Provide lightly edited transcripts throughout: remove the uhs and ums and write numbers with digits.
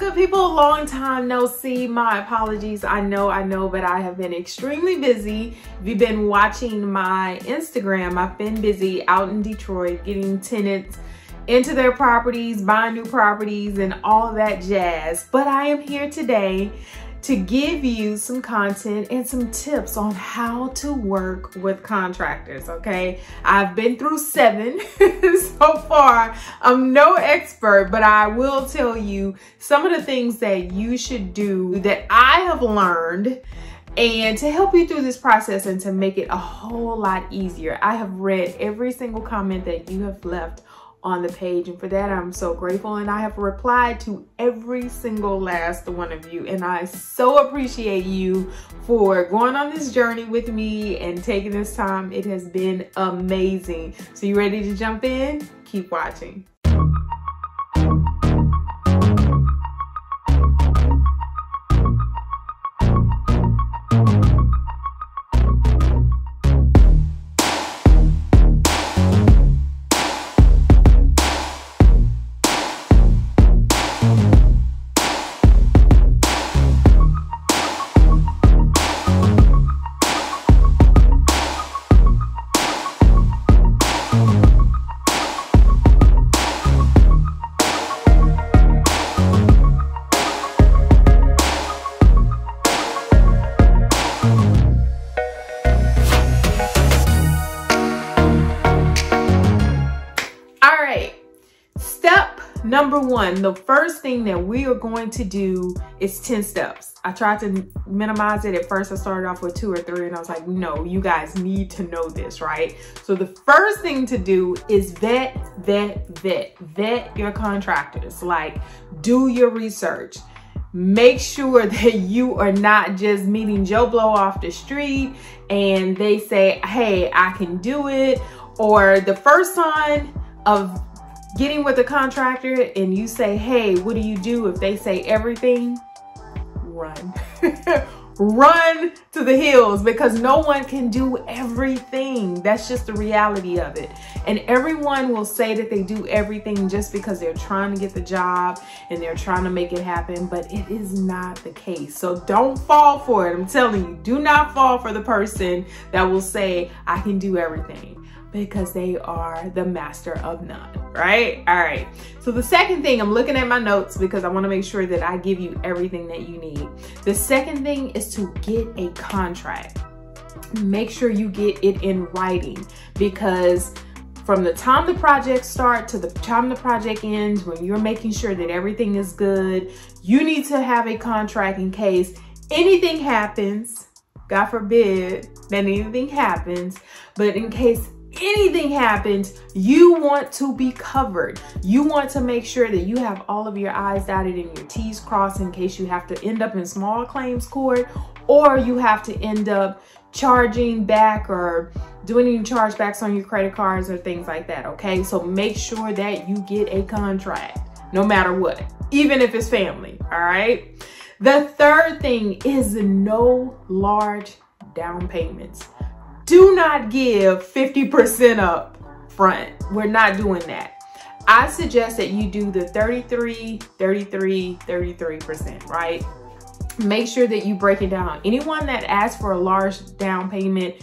good people? Long time no see. My apologies. I know, but I have been extremely busy. If you've been watching my Instagram, I've been busy out in Detroit getting tenants into their properties, buying new properties and all that jazz. But I am here today to give you some content and some tips on how to work with contractors, okay? I've been through 7 so far. I'm no expert, but I will tell you some of the things that you should do that I have learned and to help you through this process and to make it a whole lot easier. I have read every single comment that you have left on the page, and for that I'm so grateful, and I have replied to every single last one of you, and I so appreciate you for going on this journey with me and taking this time. It has been amazing. So you ready to jump in? Keep watching. Number 1, the first thing that we are going to do is 10 steps. I tried to minimize it. At first I started off with 2 or 3 and I was like, no, you guys need to know this, right? So the first thing to do is vet your contractors. Like, do your research. Make sure that you are not just meeting Joe Blow off the street and they say, hey, I can do it. Or the first sign of getting with a contractor and you say, hey, what do you do? If they say everything, run. Run to the hills, because no one can do everything. That's just the reality of it. And everyone will say that they do everything just because they're trying to get the job and they're trying to make it happen, but it is not the case. So don't fall for it. I'm telling you, do not fall for the person that will say, I can do everything, because they are the master of none, right? All right, so the second thing, I'm looking at my notes because I wanna make sure that I give you everything that you need. The second thing is to get a contract. Make sure you get it in writing, because from the time the project starts to the time the project ends, when you're making sure that everything is good, you need to have a contract in case anything happens. God forbid that anything happens, but in case anything happens, you want to be covered. You want to make sure that you have all of your I's dotted and your T's crossed in case you have to end up in small claims court, or you have to end up charging back or doing any chargebacks on your credit cards or things like that, okay? So make sure that you get a contract no matter what, even if it's family, all right? The third thing is no large down payments. Do not give 50% up front. We're not doing that. I suggest that you do the 33%, right? Make sure that you break it down. Anyone that asks for a large down payment,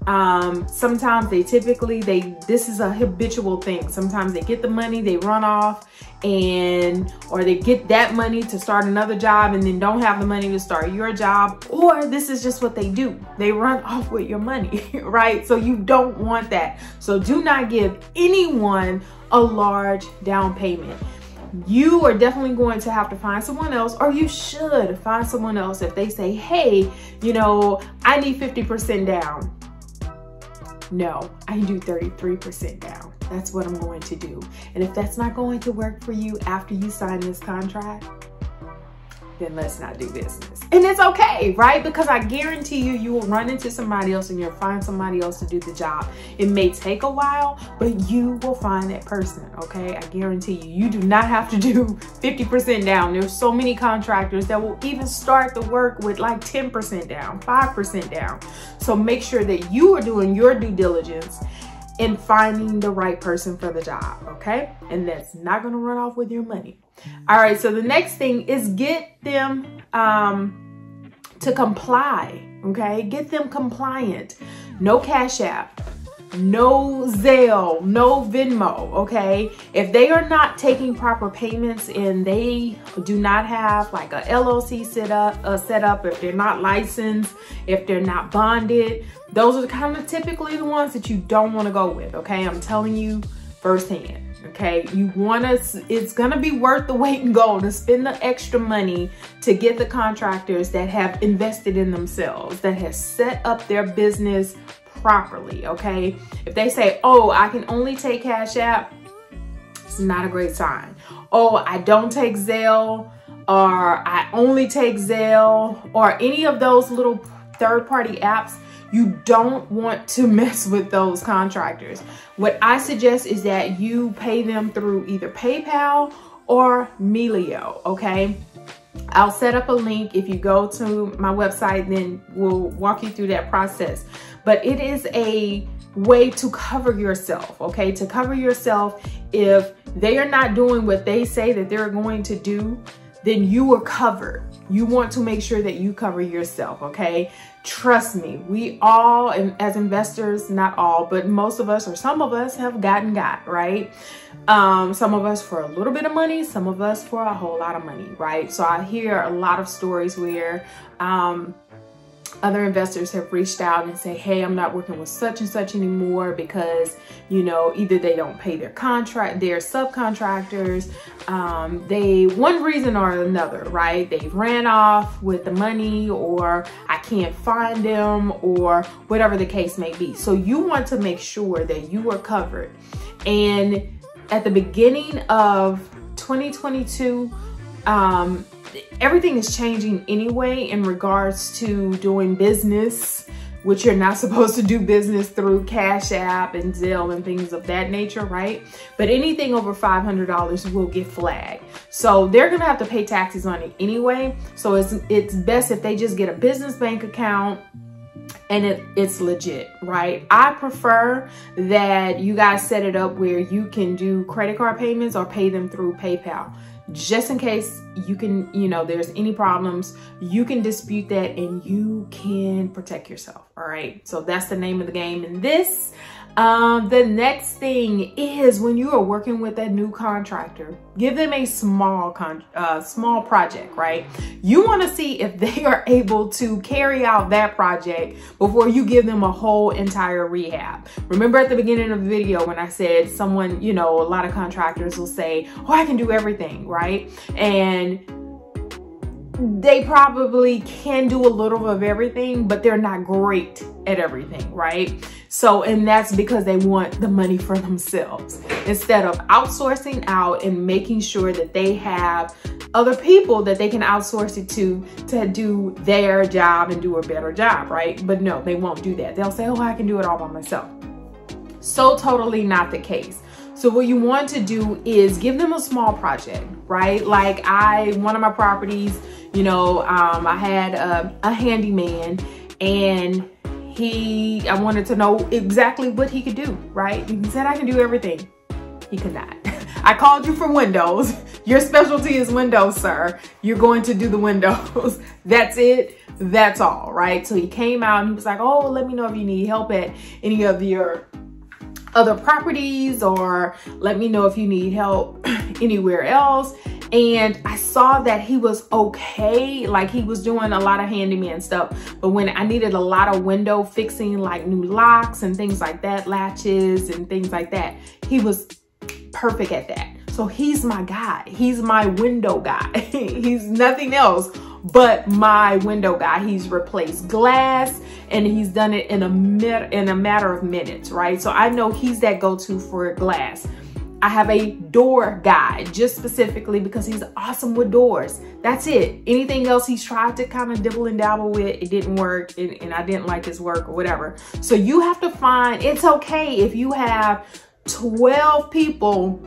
sometimes this is a habitual thing. Sometimes they get the money, they run off, or they get that money to start another job and then don't have the money to start your job, or this is just what they do. They run off with your money, right? So you don't want that. So do not give anyone a large down payment. You are definitely going to have to find someone else, or you should find someone else if they say, hey, you know, I need 50% down. No, I can do 33% down. That's what I'm going to do. And if that's not going to work for you after you sign this contract, then let's not do business. And it's okay, right? Because I guarantee you, you will run into somebody else and you'll find somebody else to do the job. It may take a while, but you will find that person, okay? I guarantee you, you do not have to do 50% down. There's so many contractors that will even start the work with like 10% down, 5% down. So make sure that you are doing your due diligence in finding the right person for the job, okay? And that's not gonna run off with your money. All right, so the next thing is get them to comply, okay? Get them compliant. No Cash App, no Zelle, no Venmo, okay? If they are not taking proper payments and they do not have like a LLC set up, if they're not licensed, if they're not bonded, those are kind of typically the ones that you don't want to go with, okay? I'm telling you firsthand, okay? You want to, it's going to be worth the weight in gold to spend the extra money to get the contractors that have invested in themselves, that have set up their business properly, okay? If they say, oh, I can only take Cash App, it's not a great sign. Oh, I don't take Zelle, or I only take Zelle, or any of those little third-party apps, you don't want to mess with those contractors. What I suggest is that you pay them through either PayPal or Melio, okay? I'll set up a link. If you go to my website, then we'll walk you through that process. But it is a way to cover yourself, okay? To cover yourself. If they are not doing what they say that they're going to do, then you are covered. You want to make sure that you cover yourself, okay? Trust me, we all, as investors, not all, but most of us or some of us have got, right? Some of us for a little bit of money, some of us for a whole lot of money, right? So I hear a lot of stories where other investors have reached out and say, hey, I'm not working with such and such anymore because, you know, either they don't pay their subcontractors, one reason or another, right? They ran off with the money, or I can't find them, or whatever the case may be. So you want to make sure that you are covered. And at the beginning of 2022, everything is changing anyway in regards to doing business, which you're not supposed to do business through Cash App and Zelle and things of that nature, right? But anything over $500 will get flagged. So they're gonna have to pay taxes on it anyway. So it's best if they just get a business bank account and it's legit, right? I prefer that you guys set it up where you can do credit card payments or pay them through PayPal. Just in case you can, you know, there's any problems, you can dispute that and you can protect yourself. All right. So that's the name of the game in this. The next thing is when you are working with a new contractor, give them a small project, right? You want to see if they are able to carry out that project before you give them a whole entire rehab. Remember at the beginning of the video when I said someone, you know, a lot of contractors will say, oh, I can do everything, right? And they probably can do a little of everything, but they're not great at everything, right? So, and that's because they want the money for themselves instead of outsourcing out and making sure that they have other people that they can outsource it to do their job and do a better job, right? But no, they won't do that. They'll say, oh, I can do it all by myself. So totally not the case. So what you want to do is give them a small project, right? Like one of my properties, you know, I had a handyman and I wanted to know exactly what he could do, right? He said, I can do everything. He could not. I called you for windows. Your specialty is windows, sir. You're going to do the windows. That's it. That's all, right? So he came out and he was like, oh, let me know if you need help at any of your other properties, or let me know if you need help anywhere else. And I saw that he was okay. Like he was doing a lot of handyman stuff, but when I needed a lot of window fixing, like new locks and things like that, latches and things like that, he was perfect at that. So he's my guy. He's my window guy. He's nothing else but my window guy. He's replaced glass and he's done it in a matter of minutes, right? So I know he's that go-to for glass. I have a door guy just specifically because he's awesome with doors. That's it. Anything else he's tried to kind of dibble and dabble with, it didn't work, and I didn't like his work or whatever. So you have to find, it's okay if you have 12 people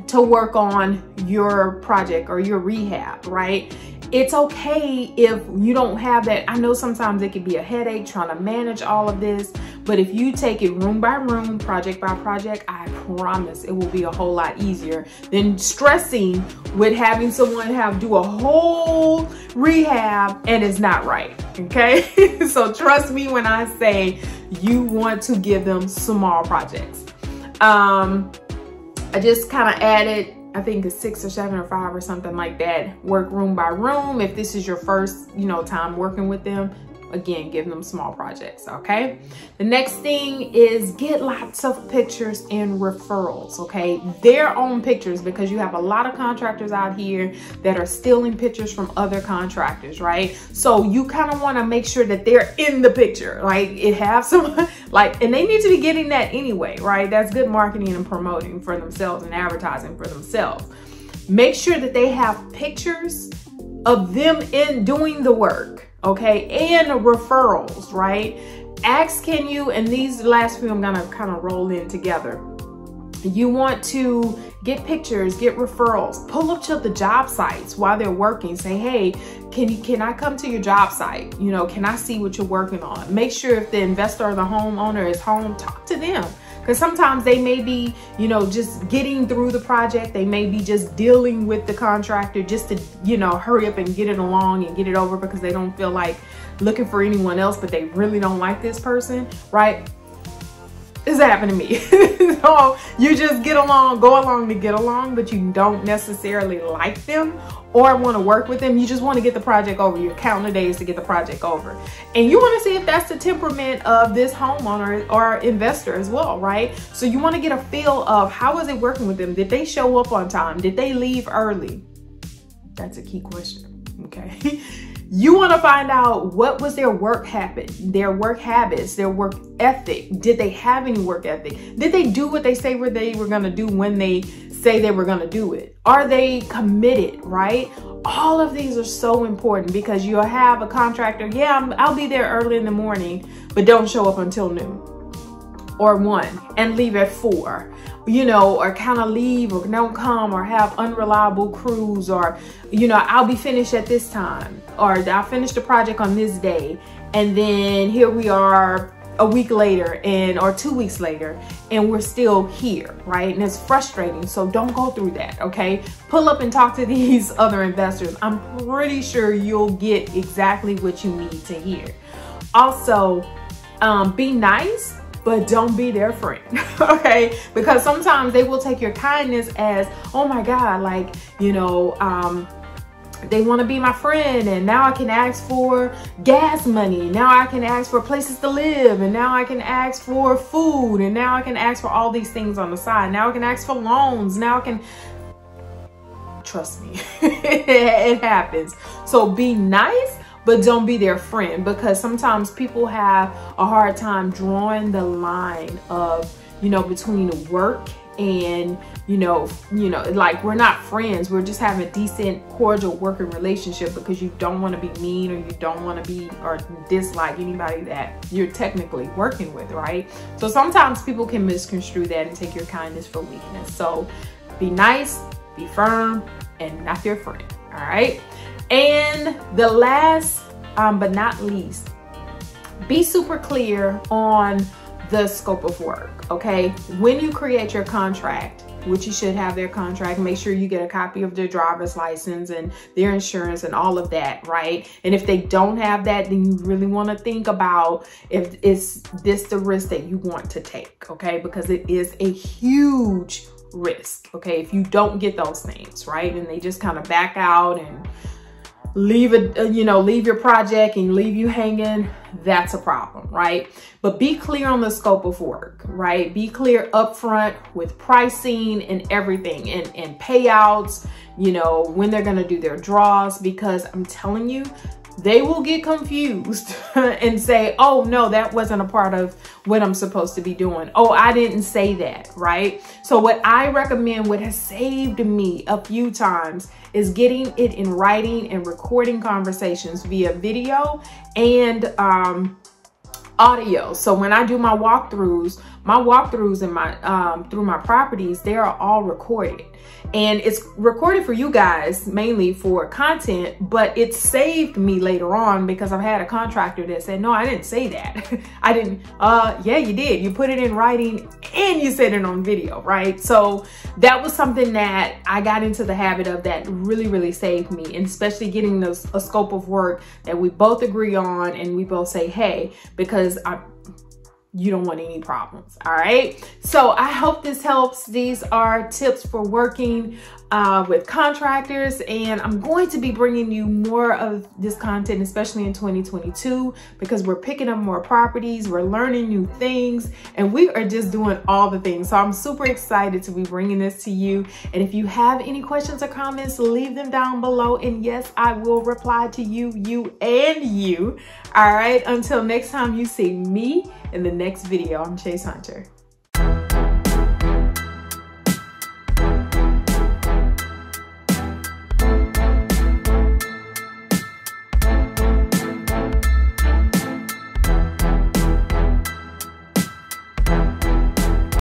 to work on your project or your rehab, right? It's okay if you don't have that. I know sometimes it can be a headache trying to manage all of this, But if you take it room by room, project by project, I promise it will be a whole lot easier than stressing with having someone do a whole rehab and it's not right, okay? So trust me when I say you want to give them small projects. I just kind of added, I think it's 6 or 7 or 5 or something like that. Work room by room. If this is your first, time working with them, again, give them small projects, okay? The next thing is get lots of pictures and referrals, okay? Their own pictures, because you have a lot of contractors out here that are stealing pictures from other contractors, right? So you kind of want to make sure that they're in the picture, like it have some, and they need to be getting that anyway, right? That's good marketing and promoting for themselves and advertising for themselves. Make sure that they have pictures of them in doing the work, okay, and referrals, right? Ask, can you, and these last few I'm gonna kind of roll in together. You want to get pictures, get referrals, pull up to the job sites while they're working. Say, hey, can I come to your job site? Can I see what you're working on? Make sure if the investor or the homeowner is home, talk to them. Because sometimes they may be, just getting through the project. They may be just dealing with the contractor just to, hurry up and get it along and get it over because they don't feel like looking for anyone else, but they really don't like this person, right? This happened to me. So you just go along to get along, but you don't necessarily like them or want to work with them. You just want to get the project over. You're counting the days to get the project over. And you want to see if that's the temperament of this homeowner or investor as well, right? So you want to get a feel of how was it working with them? Did they show up on time? Did they leave early? That's a key question, okay? You want to find out what was their work habits, their work ethic. Did they have any work ethic? Did they do what they say they were going to do when they say they were going to do it? Are they committed, right? All of these are so important because you'll have a contractor, yeah, I'll be there early in the morning, but don't show up until noon or 1 and leave at 4. Or kind of leave or don't come or have unreliable crews or, I'll be finished at this time or I'll finish the project on this day. And then here we are a week later or 2 weeks later and we're still here, right? And it's frustrating. So don't go through that, okay? Pull up and talk to these other investors. I'm pretty sure you'll get exactly what you need to hear. Also, be nice, but don't be their friend, okay? Because sometimes they will take your kindness as, oh my God, they want to be my friend and now I can ask for gas money. Now I can ask for places to live and now I can ask for food and now I can ask for all these things on the side. Now I can ask for loans. Now I can, trust me, it happens. So be nice, but don't be their friend because sometimes people have a hard time drawing the line of, between work and, like we're not friends. We're just having a decent, cordial working relationship because you don't want to be mean or you don't want to be or dislike anybody that you're technically working with, right? So sometimes people can misconstrue that and take your kindness for weakness. So be nice, be firm, and not their friend, all right? And the last, but not least, be super clear on the scope of work, okay? When you create your contract, which you should have their contract, make sure you get a copy of their driver's license and their insurance and all of that, right? And if they don't have that, then you really want to think about if is this the risk that you want to take, okay? Because it is a huge risk, okay? If you don't get those things, right? And they just kind of back out and leave it, leave your project and leave you hanging, that's a problem, right? But be clear on the scope of work, right? Be clear upfront with pricing and everything and payouts, when they're going to do their draws, because I'm telling you, they will get confused and say, oh no, that wasn't a part of what I'm supposed to be doing. Oh, I didn't say that, right? So what I recommend, what has saved me a few times, is getting it in writing and recording conversations via video and audio. So when I do my walkthroughs, my walkthroughs in my through my properties, they are all recorded. And it's recorded for you guys, mainly for content, but it saved me later on because I've had a contractor that said, no, I didn't say that. I didn't, yeah, you did. You put it in writing and you said it on video, right? So that was something that I got into the habit of that really, really saved me, and especially getting a scope of work that we both agree on and we both say, hey, because you don't want any problems. All right. So I hope this helps. These are tips for working with contractors, and I'm going to be bringing you more of this content, especially in 2022, because we're picking up more properties, we're learning new things, and we are just doing all the things. So I'm super excited to be bringing this to you. And if you have any questions or comments, leave them down below. And yes, I will reply to you, and you. All right. Until next time you see me in the next video, I'm Chase Hunter.